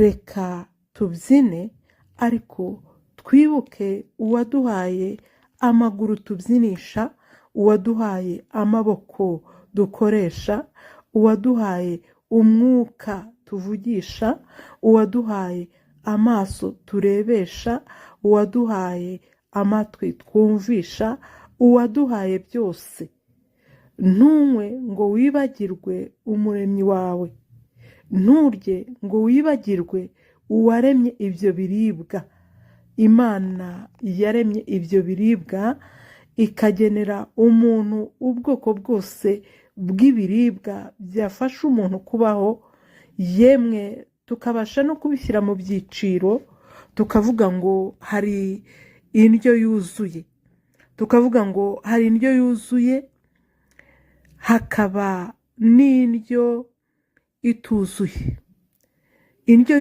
reka tubyine ariko twibuke uwaduhaye amaguru tubyinisha, uwaduhaye amaboko dukoresha, uwaduhaye umwuka tuvugisha, uwaduhaye amaso turebesha, uwaduhaye amatwi twumvisha, uwaduhaye byose. Ntunywe ngo wibagirwe umuremyi wawe, nturye ngo wibagirwe uwaremye ibyo biribwa. Imana yaremye ibyo biribwa ikagenera umuntu ubwoko bwose bw'ibiribwa byafasha umuntu kubaho, yemwe tukabasha no kubishyira mu byiciro, tukavuga ngo hari indyo yuzuye, tukavuga ngo hari indyo yuzuye, hakaba n'indyo ituzuye. Indyo